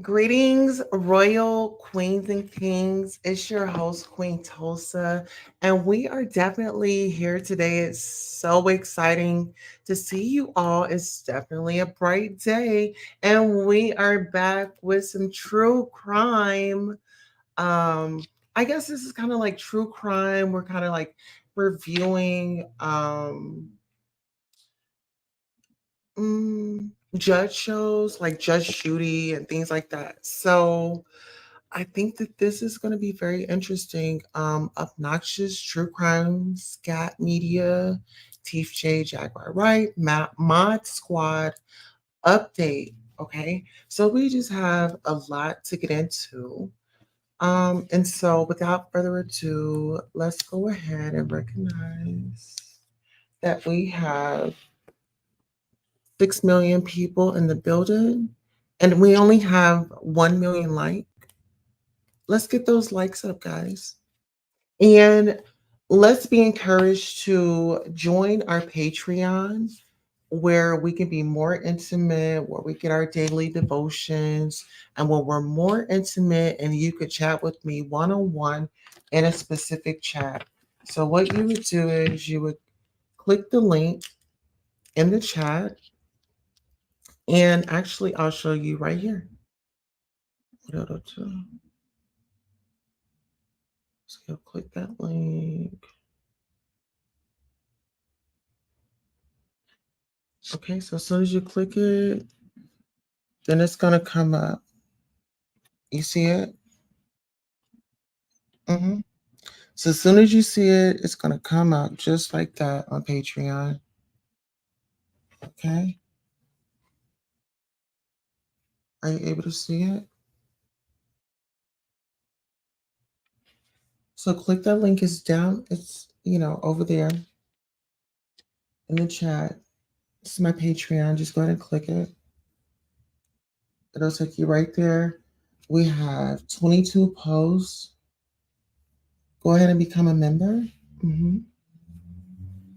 Greetings, royal queens and kings. It's your host, Queen Tulsa, and we are definitely here today. It's so exciting to see you all. It's definitely a bright day, and we are back with some true crime. Um, I guess this is kind of like true crime. We're kind of like reviewing judge shows like Judge Judy and things like that. So I think that this is going to be very interesting. Obnoxious, True Crime, Scat Media, Teefj, Jaguar Wright, Mod Squad, Update. Okay, so we just have a lot to get into. And so without further ado, let's go ahead and recognize that we have 6 million people in the building and we only have 1 million likes. Let's get those likes up, guys. And let's be encouraged to join our Patreon where we can be more intimate, where we get our daily devotions, and when we're more intimate and you could chat with me one-on-one in a specific chat. So what you would do is you would click the link in the chat, and actually I'll show you right here. So click that link. Okay, so as soon as you click it, then it's going to come up. You see it? So as soon as you see it, it's going to come up just like that on Patreon. Okay. Are you able to see it? So click that link. It's down. It's, over there in the chat. This is my Patreon. Just go ahead and click it. It'll take you right there. We have 22 posts. Go ahead and become a member.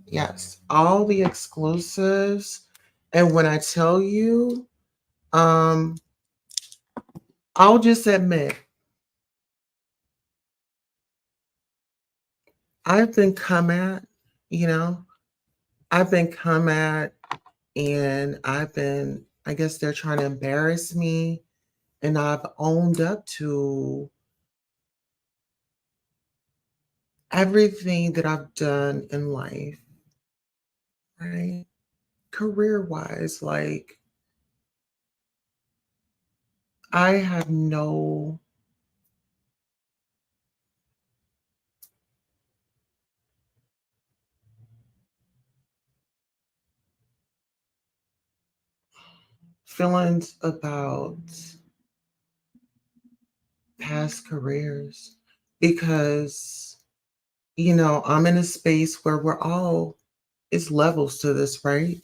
Yes, all the exclusives. And when I tell you, I'll just admit, I've been come at, I've been come at, and I guess they're trying to embarrass me. And I've owned up to everything that I've done in life, right? Career wise, like, I have no feelings about past careers because, I'm in a space where it's levels to this, right?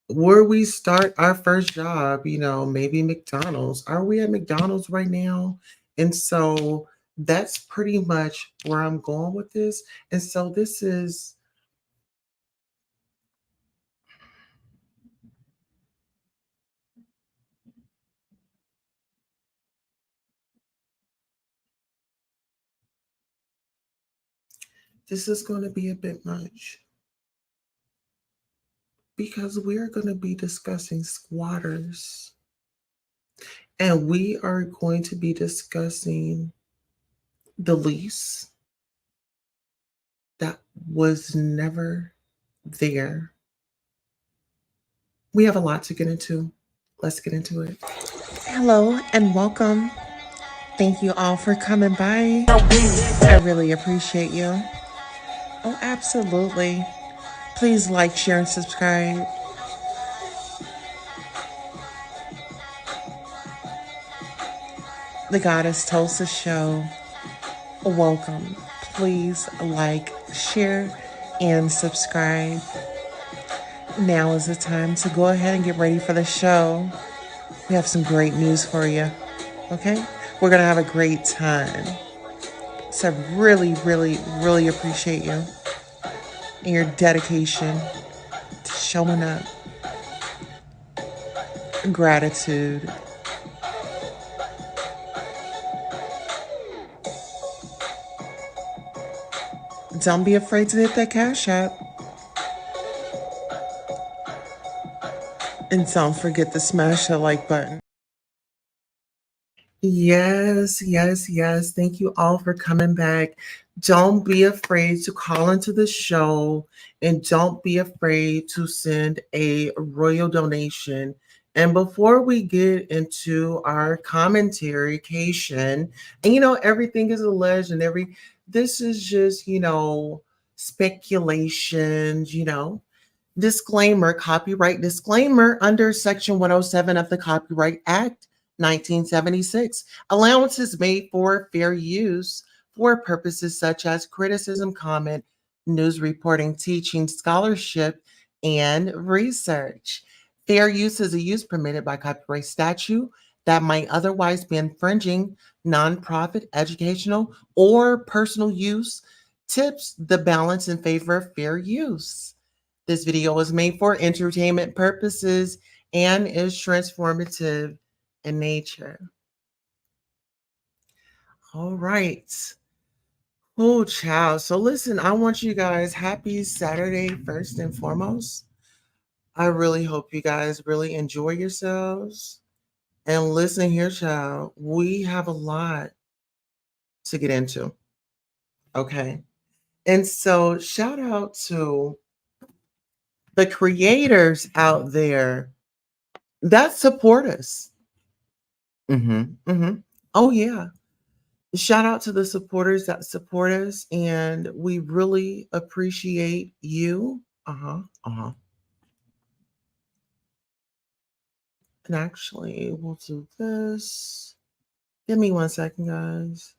Where we start our first job, maybe McDonald's. Are we at McDonald's right now? And so that's pretty much where I'm going with this. And so this is going to be a bit much because we're going to be discussing squatters and we are going to be discussing the lease that was never there. We have a lot to get into. Let's get into it. Hello and welcome. Thank you all for coming by. I really appreciate you. Oh, absolutely. Please like, share, and subscribe. The Goddess Tulsa Show. Welcome. Please like, share, and subscribe. Now is the time to go ahead and get ready for the show. We have some great news for you. Okay? We're going to have a great time. So I really, really, really appreciate you and your dedication to showing up. Gratitude. Don't be afraid to hit that Cash App. And don't forget to smash that like button. Yes, yes, yes. Thank you all for coming back. Don't be afraid to call into the show and don't be afraid to send a royal donation. And before we get into our commentary, Cation, and everything is alleged and this is just, speculations, Disclaimer, copyright disclaimer under Section 107 of the Copyright Act 1976. Allowances made for fair use for purposes such as criticism, comment, news reporting, teaching, scholarship, and research. Fair use is a use permitted by copyright statute that might otherwise be infringing nonprofit, educational, or personal use, tips the balance in favor of fair use. This video was made for entertainment purposes and is transformative in nature. All right. Oh, child. So, listen, I want you guys happy Saturday, first and foremost. I really hope you guys really enjoy yourselves. And listen here, child, we have a lot to get into. Okay. And so, shout out to the creators out there that support us. Oh, yeah. Shout out to the supporters that support us, and we really appreciate you. And actually, we'll do this. Give me 1 second, guys.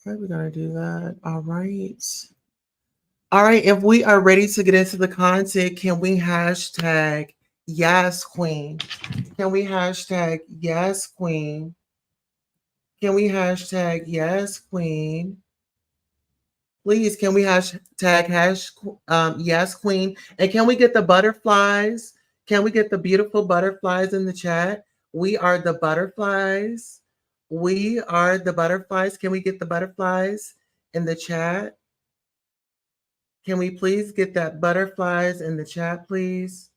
How are we gonna do that? All right. All right. If we are ready to get into the content, can we hashtag yes, queen? Can we hashtag yes, queen? Can we hashtag yes, queen? Please, can we hashtag yes, queen? And can we get the butterflies? Can we get the beautiful butterflies in the chat? We are the butterflies. We are the butterflies. Can we get the butterflies in the chat? Can we please get that butterflies in the chat, please?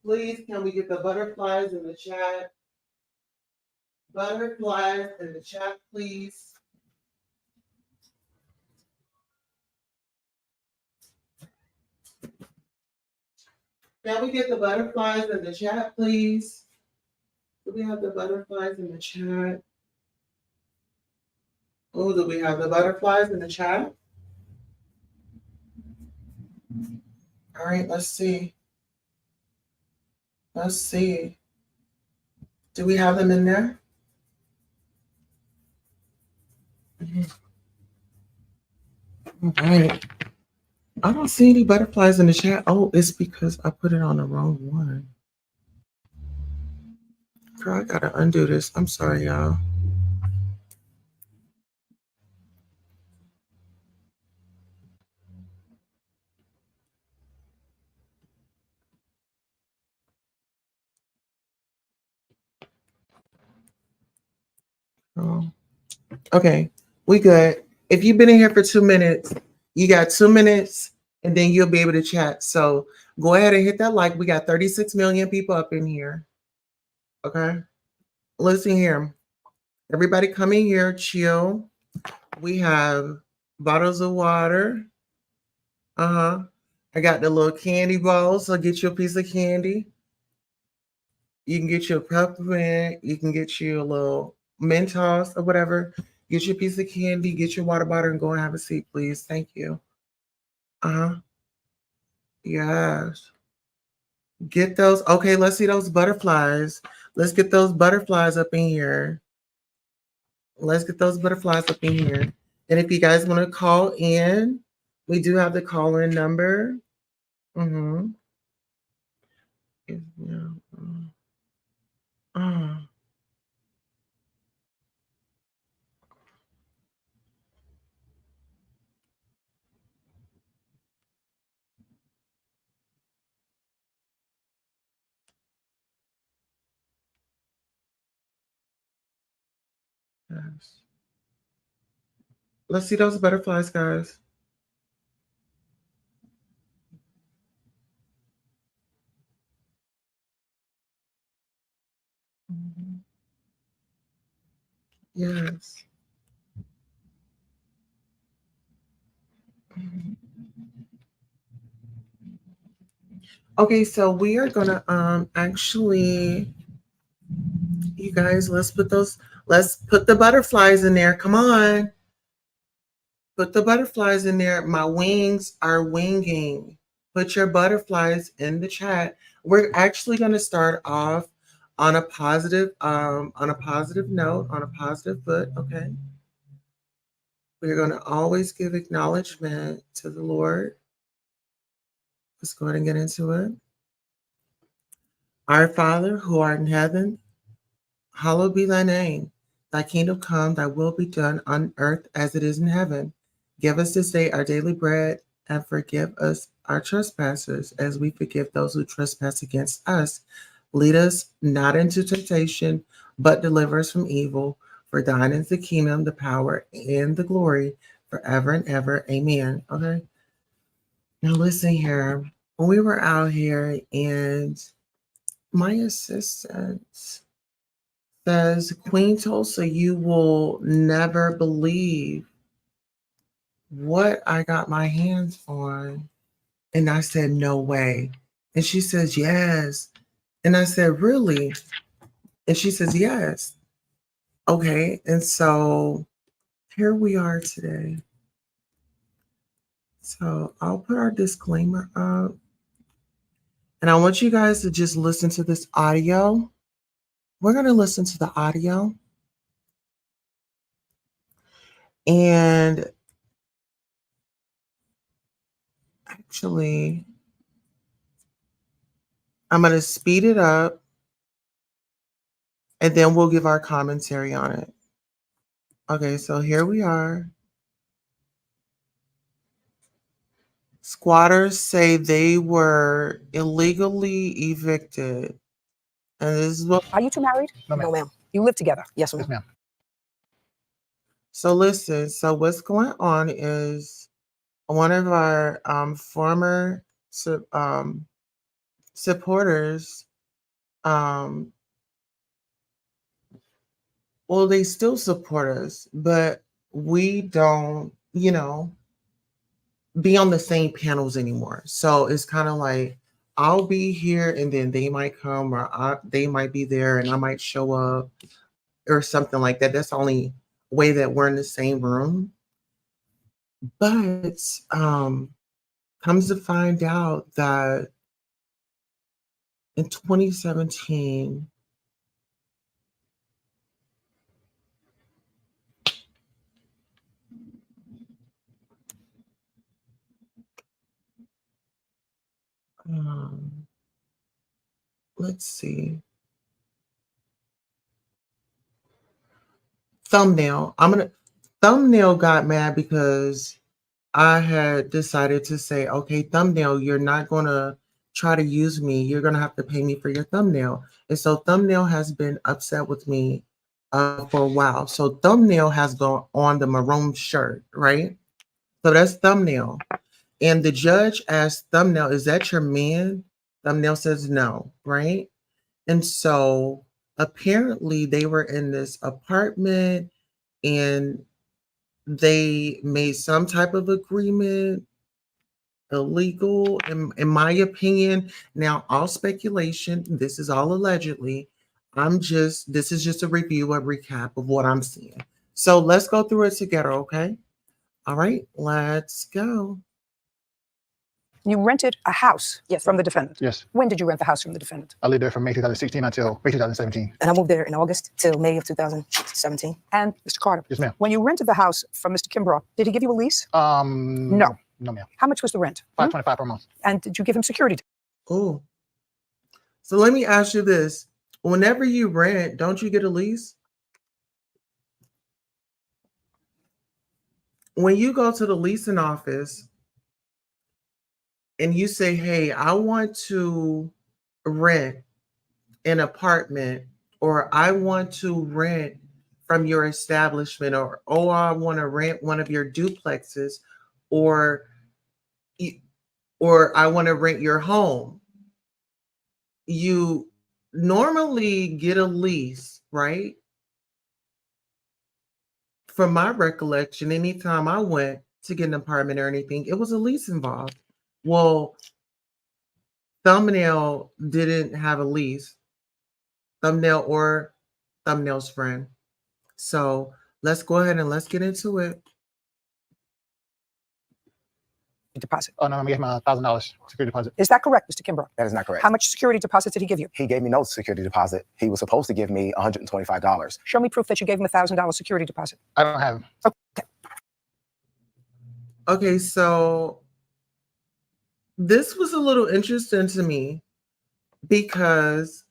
Please, can we get the butterflies in the chat? Butterflies in the chat, please. Can we get the butterflies in the chat, please? Do we have the butterflies in the chat? Oh, do we have the butterflies in the chat? All right, let's see. Let's see. Do we have them in there? All right. I don't see any butterflies in the chat. Oh, it's because I put it on the wrong one. Girl, I gotta undo this. I'm sorry, y'all. Oh. Okay, we good. If you've been in here for 2 minutes, you got 2 minutes and then you'll be able to chat. So go ahead and hit that like. We got 36 million people up in here. Okay. Listen here. Everybody come in here, chill. We have bottles of water. I got the little candy balls. So get you a piece of candy. You can get you a peppermint. You can get you a little Mentos or whatever. Get you a piece of candy. Get your water bottle and go and have a seat, please. Thank you. Uh huh. Yes. Get those. Okay, let's see those butterflies. Let's get those butterflies up in here. Let's get those butterflies up in here. And if you guys want to call in, we do have the call in number. Mm-hmm. Yeah. Uh, Yes. Let's see those butterflies, guys. Mhm. Yes. Mhm. Okay, so we are gonna actually, you guys, let's put the butterflies in there. Come on. Put the butterflies in there. My wings are winging. Put your butterflies in the chat. We're actually going to start off on a positive note, on a positive foot. Okay. We're going to always give acknowledgement to the Lord. Let's go ahead and get into it. Our Father who art in heaven, hallowed be thy name. Thy kingdom come, thy will be done on earth as it is in heaven. Give us this day our daily bread, and forgive us our trespasses as we forgive those who trespass against us. Lead us not into temptation, but deliver us from evil. For thine is the kingdom, the power, and the glory forever and ever. Amen. Okay. Now listen here. When we were out here and my assistant says, Queen Tulsa, you will never believe what I got my hands on. And I said, no way. And she says, yes. And I said, really? And she says, yes. Okay. And so here we are today. So I'll put our disclaimer up. And I want you guys to just listen to this audio. We're going to listen to the audio. And actually, I'm going to speed it up and then we'll give our commentary on it. Okay, so here we are. Squatters say they were illegally evicted. And this is what. Are you two married? No, ma'am. No, ma'am. You live together? Yes, Yes, ma'am. ma'am. So listen, so what's going on is one of our former supporters, um, well, they still support us, but we don't, be on the same panels anymore. So it's kind of like I'll be here and then they might come or they might be there and I might show up or something like that. That's the only way that we're in the same room. But comes to find out that in 2017, um, let's see, thumbnail got mad because I had decided to say, okay, thumbnail, you're not going to try to use me. You're going to have to pay me for your thumbnail. And so thumbnail has been upset with me for a while. So thumbnail has gone on the maroon shirt, right? So that's thumbnail. And the judge asked thumbnail, is that your man? Thumbnail says no, right? And so apparently they were in this apartment and they made some type of agreement, illegal in my opinion. Now, all speculation, this is all allegedly. This is just a review, a recap of what I'm seeing. So let's go through it together, okay? All right, let's go. You rented a house from the defendant? Yes. When did you rent the house from the defendant? I lived there from May 2016 until May 2017. And I moved there in August till May of 2017. And Mr. Carter? Yes, ma'am. When you rented the house from Mr. Kimbrough, did he give you a lease? No. No, ma'am. How much was the rent? $525 per month. And did you give him security? Oh, so let me ask you this. Whenever you rent, don't you get a lease? When you go to the leasing office and you say, hey, I want to rent an apartment or I want to rent from your establishment, or oh, I want to rent one of your duplexes, or or I want to rent your home. You normally get a lease, right? From my recollection, anytime I went to get an apartment or anything, it was a lease involved. Well, Thumbnail didn't have a lease, Thumbnail or Thumbnail's friend. So let's go ahead and let's get into it. Deposit. Oh, no, we gave him $1,000 security deposit. Is that correct, Mr. Kimbrough? That is not correct. How much security deposit did he give you? He gave me no security deposit. He was supposed to give me $125. Show me proof that you gave him $1,000 security deposit. I don't have. Okay. Okay, so this was a little interesting to me because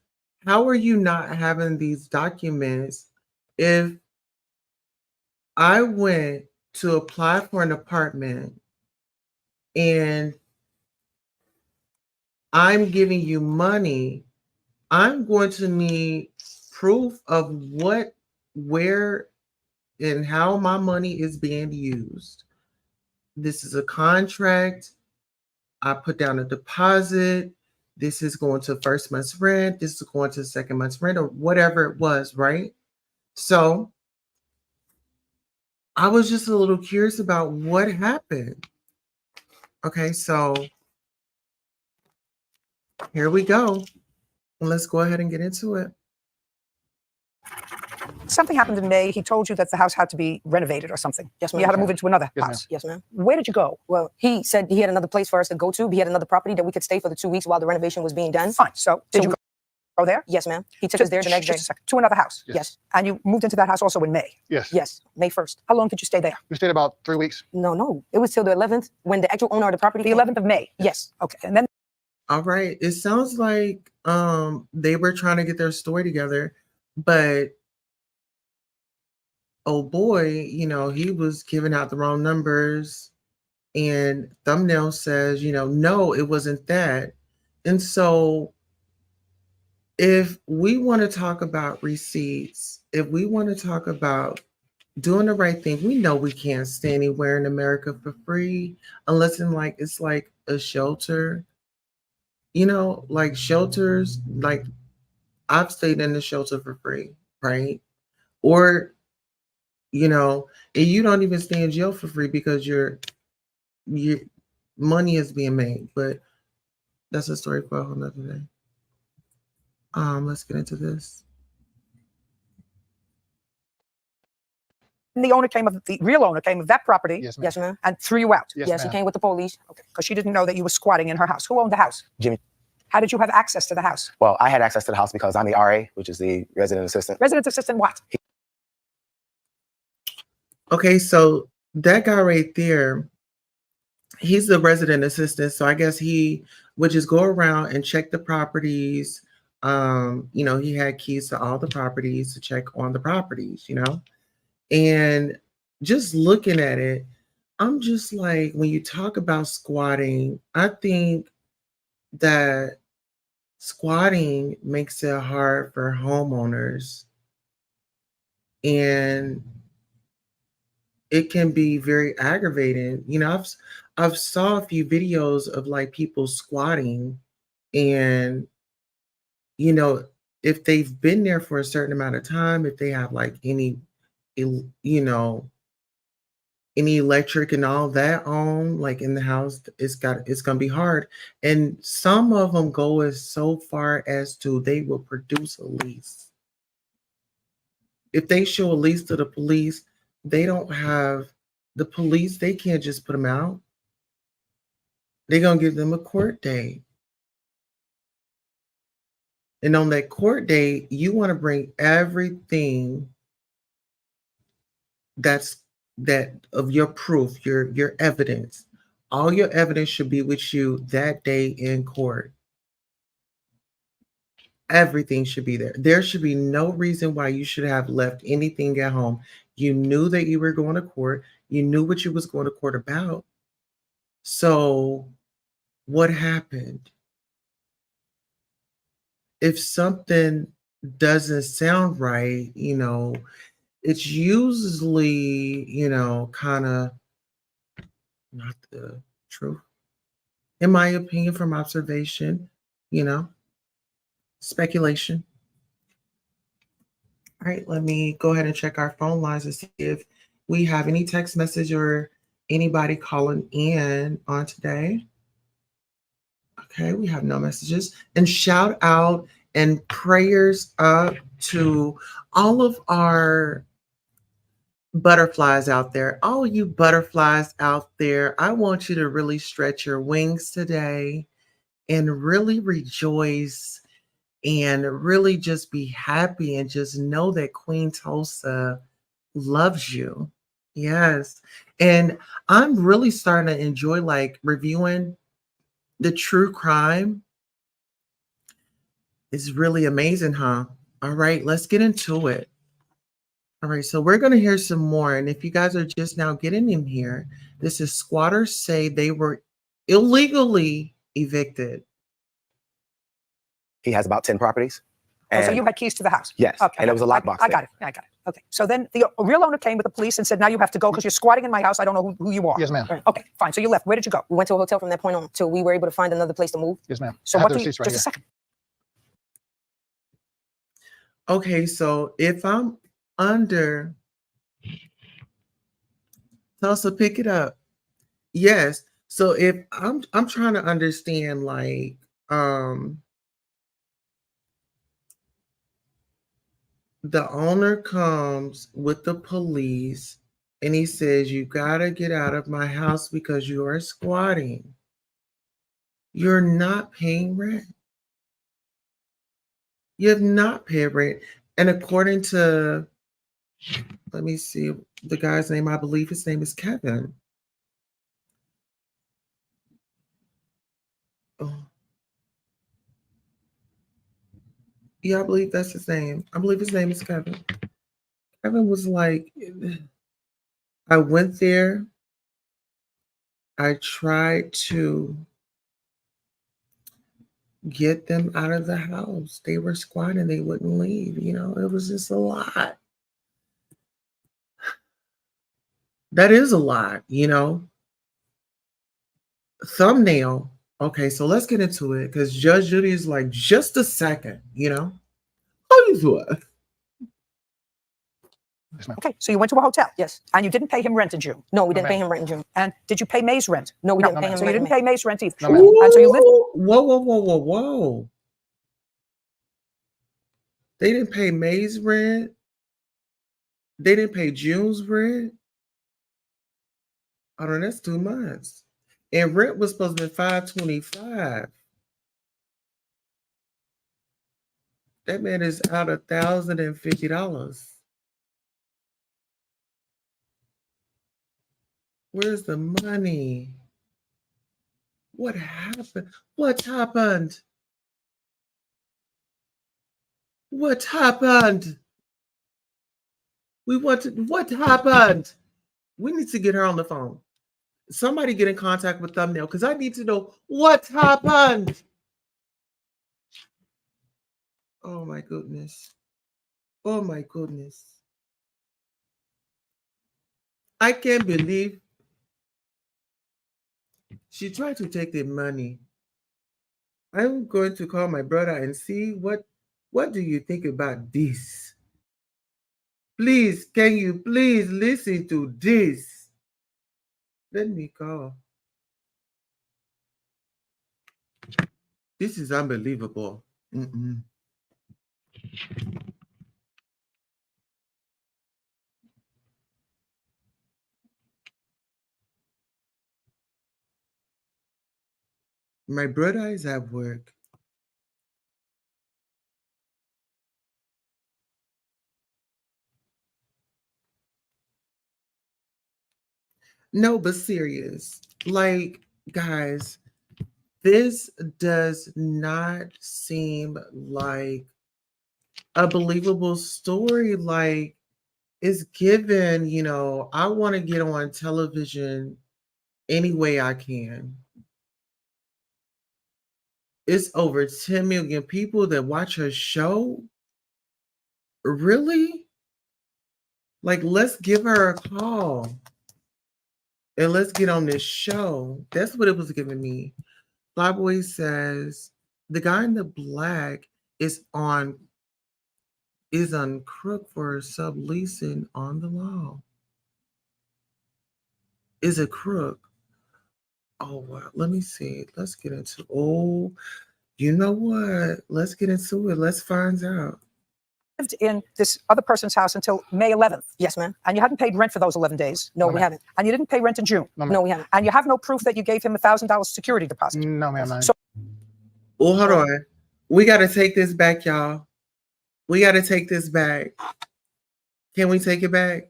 how are you not having these documents if I went to apply for an apartment and I'm giving you money? I'm going to need proof of what, where, and how my money is being used. This is a contract. I put down a deposit. This is going to first month's rent. This is going to second month's rent, or whatever it was, right? So I was just a little curious about what happened. Okay, so here we go. Let's go ahead and get into it. Something happened in May. He told you that the house had to be renovated or something. Yes, You ma'am. had to move into another Yes, ma'am. house. Yes, ma'am. Where did you go? Well, he said he had another place for us to go to. He had another property that we could stay for the 2 weeks while the renovation was being done. Fine. So did So you go there? Yes, ma'am. He took us there the next day. Just a second. To another house. Yes. And you moved into that house also in May. Yes. Yes. May 1st. How long did you stay there? We stayed about 3 weeks. No. It was till the 11th when the actual owner of the property The came. 11th of May. Yes. Okay. And then All right. It sounds like they were trying to get their story together, but oh boy, he was giving out the wrong numbers, and Thumbnail says, no, it wasn't that. And so if we want to talk about receipts, if we want to talk about doing the right thing, we know we can't stay anywhere in America for free unless it's like a shelter. Like shelters, like I've stayed in the shelter for free, right? Or, and you don't even stay in jail for free because your money is being made. But that's a story for a whole nother day. Let's get into this. the real owner came of that property Yes, ma'am. Yes, ma'am. and threw you out. Yes, Yes, he ma'am. came with the police. Okay. Because she didn't know that you were squatting in her house. Who owned the house? Jimmy. How did you have access to the house? Well, I had access to the house because I'm the RA, which is the resident assistant. Resident assistant what? Okay, so that guy right there, he's the resident assistant. So I guess he would just go around and check the properties. He had keys to all the properties to check on the properties, and just looking at it, I'm just like, when you talk about squatting, I think that squatting makes it hard for homeowners, and it can be very aggravating. I've saw a few videos of like people squatting, and if they've been there for a certain amount of time, if they have like any electric and all that on, like in the house, it's gonna be hard. And some of them go as so far as to they will produce a lease. If they show a lease to the police, they don't have the police, they can't just put them out. They're gonna give them a court date. And on that court date, you want to bring everything that of your proof, your evidence. All your evidence should be with you that day in court. Everything should be there. There should be no reason why you should have left anything at home. You knew that you were going to court. You knew what you was going to court about. So what happened? If something doesn't sound right, it's usually, kind of not the truth, in my opinion, from observation, you know, speculation. All right, let me go ahead and check our phone lines to see if we have any text message or anybody calling in on today. Okay, we have no messages. And shout out and prayers up to all of our butterflies out there. All you butterflies out there, I want you to really stretch your wings today and really rejoice and really just be happy and just know that Queen Tulsa loves you. Yes. And I'm really starting to enjoy like reviewing the true crime. Is really amazing, huh? All right, let's get into it. All right, so we're going to hear some more. And if you guys are just now getting in here, this is squatters say they were illegally evicted. He has about 10 properties. Oh, so And you had keys to the house? yes, Okay. and there was a lockbox I got it. I got it. Okay. So then the real owner came with the police and said, now you have to go because you're squatting in my house. I don't know who you are. Yes, ma'am. Right. Okay, fine. So you left. Where did you go? We went to a hotel from that point on till we were able to find another place to move. Yes, ma'am. So I have what the do you, receipts right just a here. second. Okay, so if I'm under Tulsa, pick it up. Yes. So if I'm trying to understand like the owner comes with the police and he says, you got to get out of my house because you are squatting. You're not paying rent. You have not paid rent. And according to, let me see the guy's name, I believe his name is Kevin. Oh. Yeah, I believe that's his name. I believe his name is Kevin. Kevin was like, I went there. I tried to get them out of the house. They were squatting, they wouldn't leave. It was just a lot. That is a lot. Thumbnail. Okay, so let's get into it because Judge Judy is like, just a second. How you doing? Yes, ma'am. Okay. So you went to a hotel. Yes. And you didn't pay him rent in June. No, we No, didn't pay ma'am. him rent in June. And did you pay May's rent? No, we No. didn't pay him So you rent. didn't pay May's rent either. No, ma'am. And so you lived. Whoa. They didn't pay May's rent. They didn't pay June's rent. Oh, no, that's 2 months. And rent was supposed to be $525. That man is out $1,050. Where's the money? What happened? What happened? What happened? What happened? We need to get her on the phone. Somebody get in contact with Thumbnail because I need to know what happened. Oh my goodness. Oh my goodness. I can't believe she tried to take the money. I'm going to call my brother and see what do you think about this? Please, can you please listen to this? Let me call. This is unbelievable. Mm-mm. My brother is at work. No, but serious. Like, guys, this does not seem like a believable story. Like, it's given, I want to get on television any way I can. It's over 10 million people that watch her show. Really? Like, let's give her a call and let's get on this show. That's what it was giving me. Flyboy says the guy in the black is on crook for subleasing on the law. Is a crook. Oh wow. Let me see. Let's get into you know what? Let's get into it. Let's find out. Lived in this other person's house until May 11th. Yes, ma'am. And you hadn't paid rent for those 11 days. No, No, we ma'am. haven't. And you didn't pay rent in June. No, ma'am. No, we haven't. And you have no proof that you gave him $1,000 security deposit. No, ma'am. So Oh, hold on. We got to take this back, y'all. We got to take this back. Can we take it back?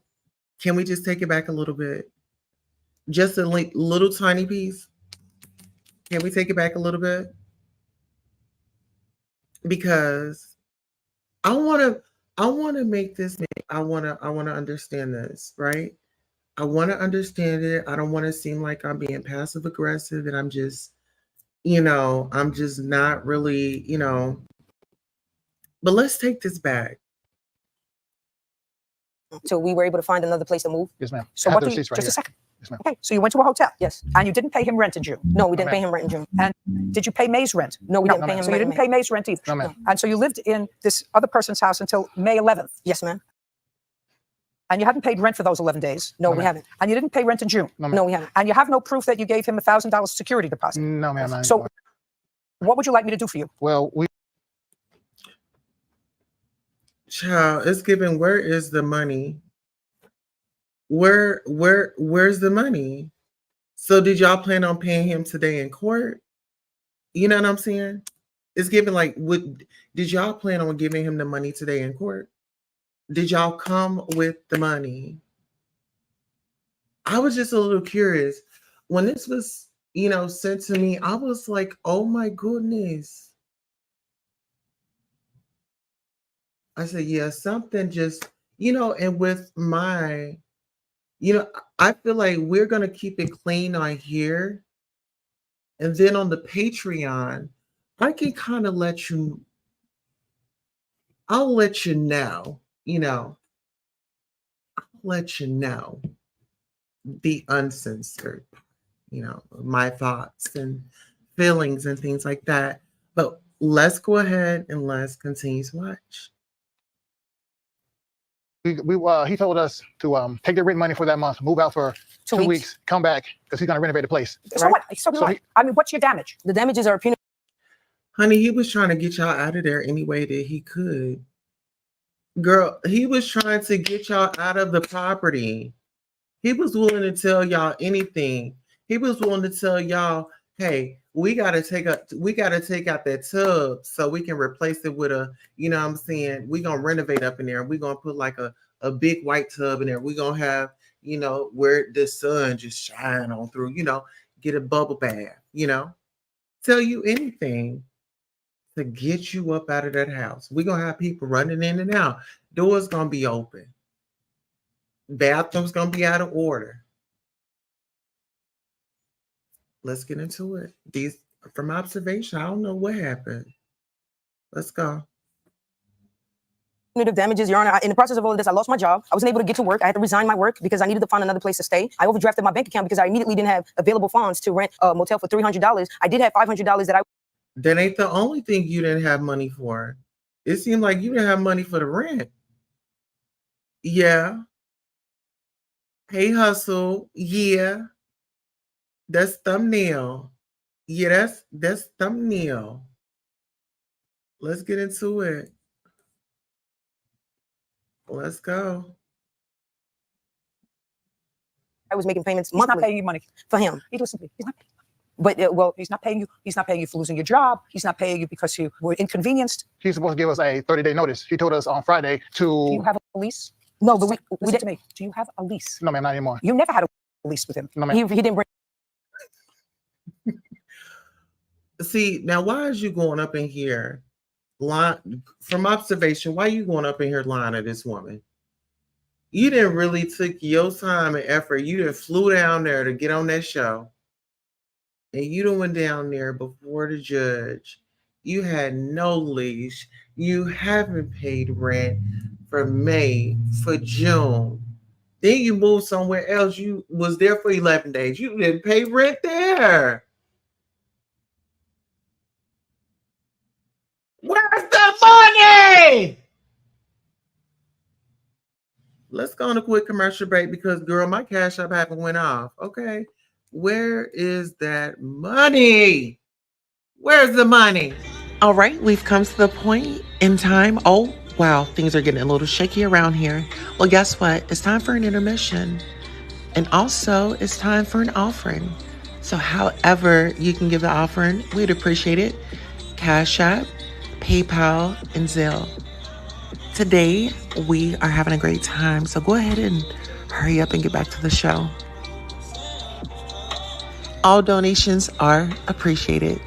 Can we just take it back a little bit? Just a little tiny piece. Can we take it back a little bit? Because I want to make this. I want to understand this, right? I want to understand it. I don't want to seem like I'm being passive aggressive and I'm just not really, but let's take this back. So we were able to find another place to move. Yes, ma'am. So I have what the do you, receipts right just a here. second. Yes, ma'am. Okay, so you went to a hotel. Yes. And you didn't pay him rent in June. No, we didn't ma'am. pay him rent in June. And did you pay May's rent? No, we No, didn't pay him So you rent. didn't pay May's rent either. No, ma'am. And so you lived in this other person's house until May 11th. Yes, ma'am. And you hadn't paid rent for those 11 days. No, No, we ma'am. haven't. And you didn't pay rent in June. No, ma'am. No, we haven't. And you have no proof that you gave him $1,000 security deposit. No, ma'am. So what would you like me to do for you? Well, we Child, it's given. Where is the money? Where's the money? So did y'all plan on paying him today in court? You know what I'm saying? It's given like did y'all plan on giving him the money today in court? Did y'all come with the money? I was just a little curious. When this was, sent to me, I was like, oh my goodness. I said, yeah, something just, and with my, I feel like we're going to keep it clean on here. And then on the Patreon, I can kind of I'll let you know, I'll let you know the uncensored, my thoughts and feelings and things like that. But let's go ahead and let's continue to watch. he told us to take the rent money for that month, move out for 2 weeks, come back because he's gonna renovate the place. So Right. what? So what? I mean, what's your damage? The damages are punitive. Honey, he was trying to get y'all out of there any way that he could. Girl, he was trying to get y'all out of the property. He was willing to tell y'all anything. He was willing to tell y'all, hey, we gotta take out that tub so we can replace it with a, what I'm saying, we're gonna renovate up in there. We're gonna put like a big white tub in there. We're gonna have, where the sun just shine on through, get a bubble bath, tell you anything to get you up out of that house. We're gonna have people running in and out. Doors gonna be open. Bathroom's gonna be out of order. Let's get into it. These from observation, I don't know what happened. Let's go. Punitive damages, Your Honor. In the process of all of this, I lost my job. I wasn't able to get to work. I had to resign my work because I needed to find another place to stay. I overdrafted my bank account because I immediately didn't have available funds to rent a motel for $300. I did have $500 that I That ain't the only thing you didn't have money for. It seemed like you didn't have money for the rent. Yeah. Hey, hustle. Yeah. That's thumbnail. Yeah, that's thumbnail. Let's get into it. Let's go. was making payments He's not monthly paying you money. for him. Listen to me. He's not paying But well, He's not paying you. He's not paying you for losing your job. He's not paying you because you were inconvenienced. He's supposed to give us a 30-day notice. He told us on Friday Do you to. have a lease? no, but we Listen to didn't. me. Do you have a lease? No, ma'am, not anymore. You never had a lease with him. No, ma'am. He didn't bring. See, now why is you going up in here from observation, why you going up in here lying to this woman? You didn't really took your time and effort. You didn't flew down there to get on that show. And you done went down there before the judge. You had no leash. You haven't paid rent for May, for June. Then you moved somewhere else. You was there for 11 days. You didn't pay rent there. Where's the money? Let's go on a quick commercial break because, girl, my Cash App haven't went off. Okay. Where is that money? Where's the money? All right, we've come to the point in time. Oh, wow, things are getting a little shaky around here. Well, guess what? It's time for an intermission. And also, it's time for an offering. So however you can give the offering, we'd appreciate it. Cash App, PayPal, and Zelle. Today, we are having a great time. So go ahead and hurry up and get back to the show. All donations are appreciated.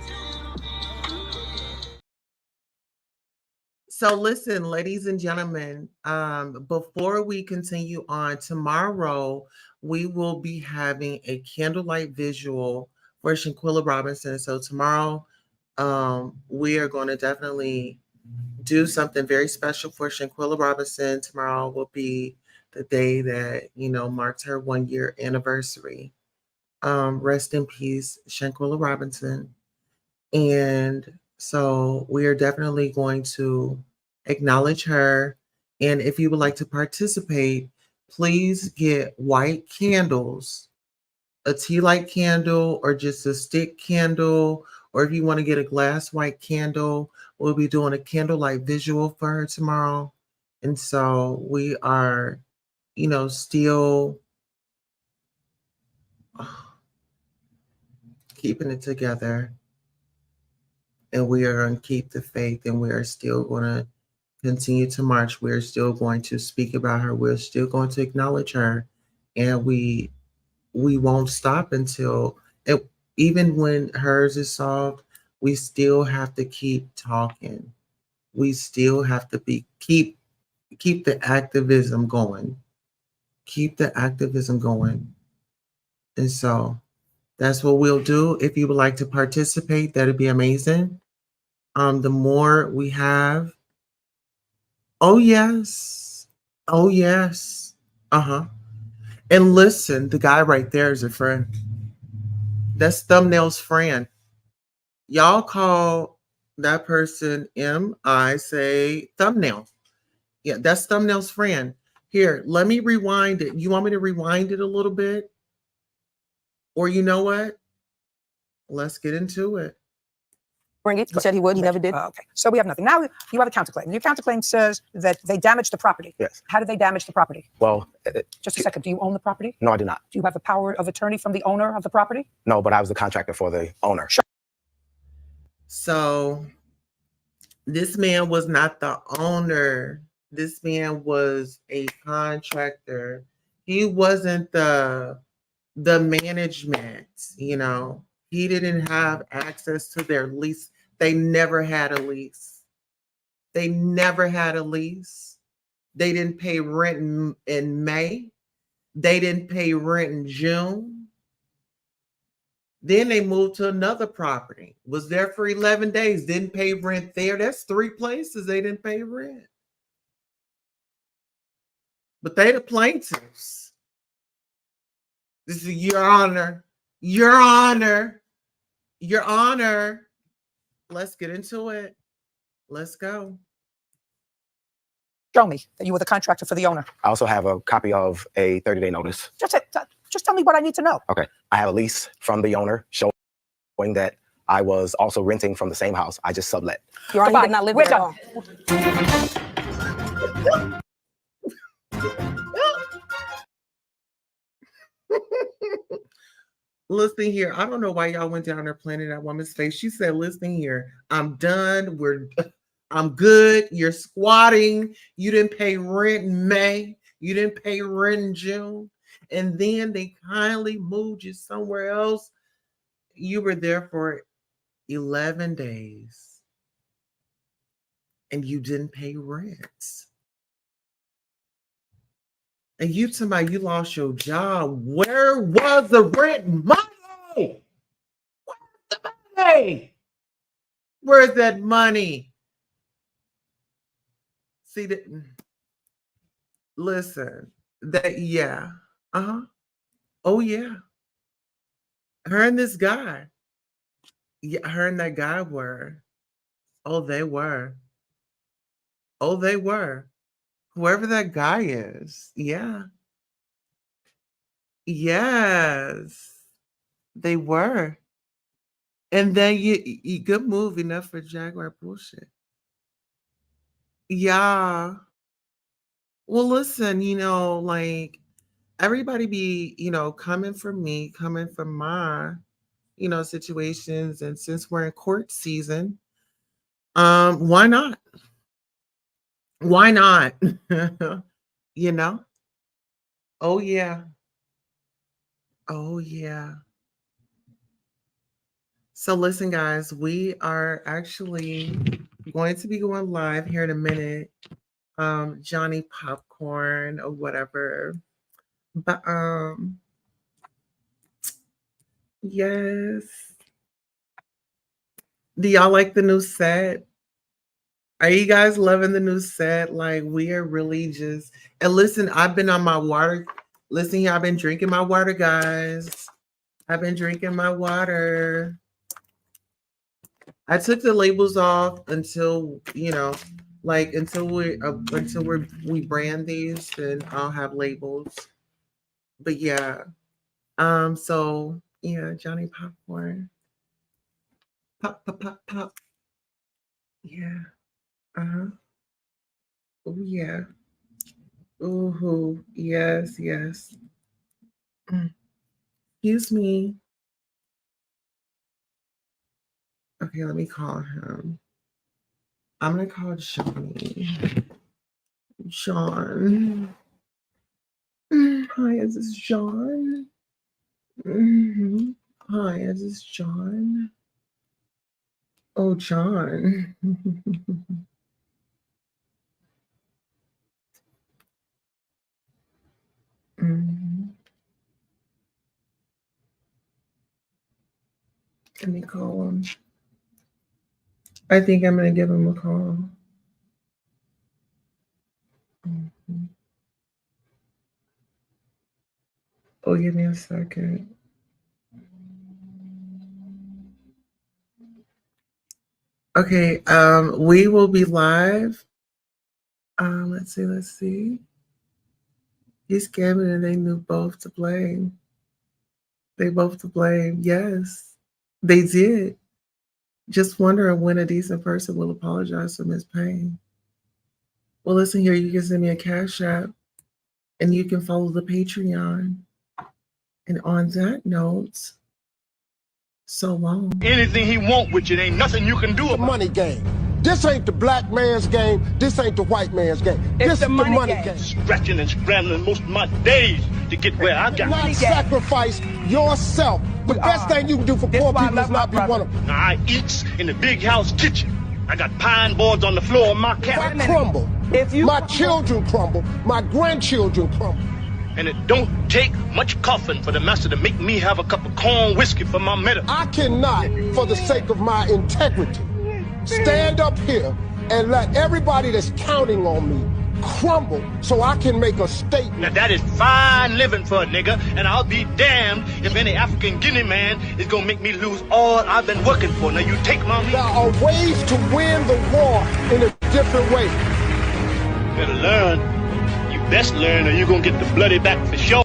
So listen, ladies and gentlemen, before we continue on, tomorrow we will be having a candlelight visual for Shanquilla Robinson. So tomorrow we are going to definitely do something very special for Shanquilla Robinson. Tomorrow will be the day that, marks her 1-year anniversary. Rest in peace, Shanquilla Robinson. And so we are definitely going to acknowledge her. And if you would like to participate, please get white candles, a tea light candle, or just a stick candle. Or if you want to get a glass white candle, we'll be doing a candlelight visual for her tomorrow. And so we are, still keeping it together. And we are going to keep the faith, and we are still going to continue to march. We're still going to speak about her. We're still going to acknowledge her. And we won't stop until even when hers is solved, we still have to keep talking. We still have to keep the activism going. Keep the activism going. And so that's what we'll do. If you would like to participate, that'd be amazing. The more we have. Oh, yes. Oh, yes. Uh-huh. And listen, the guy right there is a friend. That's Thumbnail's friend. Y'all call that person M-I, say Thumbnail. Yeah, that's Thumbnail's friend. Here, let me rewind it. You want me to rewind it a little bit? Or you know what? Let's get into it. Bring it. He said he would. He never did. Okay. So we have nothing. Now you have a counterclaim. Your counterclaim says that they damaged the property. Yes. How did they damage the property? Well, Just a second. Do you own the property? no, I do not. Do you have a power of attorney from the owner of the property? No, but I was the contractor for the owner. Sure. So this man was not the owner. This man was a contractor. He wasn't the management, He didn't have access to their lease. They never had a lease. They never had a lease. They didn't pay rent in May. They didn't pay rent in June. Then they moved to another property. Was there for 11 days. Didn't pay rent there. That's 3 places they didn't pay rent. But they the plaintiffs. This is Your Honor. Your Honor. Your Honor. Let's get into it. Let's go. Show me that you were the contractor for the owner. I also have a copy of a 30-day notice. Just tell me what I need to know. Okay. I have a lease from the owner showing that I was also renting from the same house. I just sublet. Your Honor, he did not live there at all. Listen here. I don't know why y'all went down there playing that woman's face. She said, listen here. I'm done. I'm good. You're squatting. You didn't pay rent in May. You didn't pay rent in June. And then they kindly moved you somewhere else. You were there for 11 days. And you didn't pay rent. And you somebody, you lost your job. Where was the rent money? Where's the money? Where's that money? See that? Listen, That yeah. Uh-huh. Oh yeah. Her and this guy. Yeah, her and that guy were. Oh, they were. Oh, they were. Whoever that guy is. Yeah. Yes. They were. And then you good move enough for Jaguar bullshit. Yeah. Well, listen, like everybody be, coming for me, coming for my, situations. And since we're in court season, why not? Why not? you know? Oh yeah. Oh yeah. So listen, guys, we are actually going to be going live here in a minute. Johnny Popcorn or whatever. But yes. Do y'all like the new set? Are you guys loving the new set? Like we are really just and listen, I've been on my water. Listen here, I've been drinking my water, guys. I've been drinking my water. I took the labels off until we brand these, then I'll have labels. But yeah, so yeah, Johnny Popcorn, pop, pop, pop, pop. Yeah, uh-huh. Oh yeah. Ooh, yes, yes. Excuse me. Okay, let me call him. I'm gonna call Johnny. John. Hi, is this John? Hi, is this John? Oh, John. Let me call him. I think I'm gonna give him a call. Oh, give me a second. Okay, we will be live. Let's see. He's scamming and they knew both to blame. They both to blame. Yes, they did. Just wondering when a decent person will apologize for Miss Payne. Well, listen here, you can send me a Cash App and you can follow the Patreon. And on that note, so long. Anything he want with you, ain't nothing you can do The about money game. This ain't the black man's game. This ain't the white man's game. This is the money game. it. Scratching and scrambling most of my days to get where I got. Not sacrifice yourself. The best thing you can do for poor people is not be one of them. Now, I eats in the big house kitchen. I got pine boards on the floor of my If cabin. I crumble, my children crumble, my grandchildren crumble. And it don't take much coughing for the master to make me have a cup of corn whiskey for my medicine. I cannot, for the sake of my integrity, stand up here and let everybody that's counting on me crumble so I can make a statement. Now that is fine living for a nigga, and I'll be damned if any African Guinea man is gonna make me lose all I've been working for. Now you take my There are ways to win the war in a different way. better learn. You best learn or you're gonna get the bloody back for sure.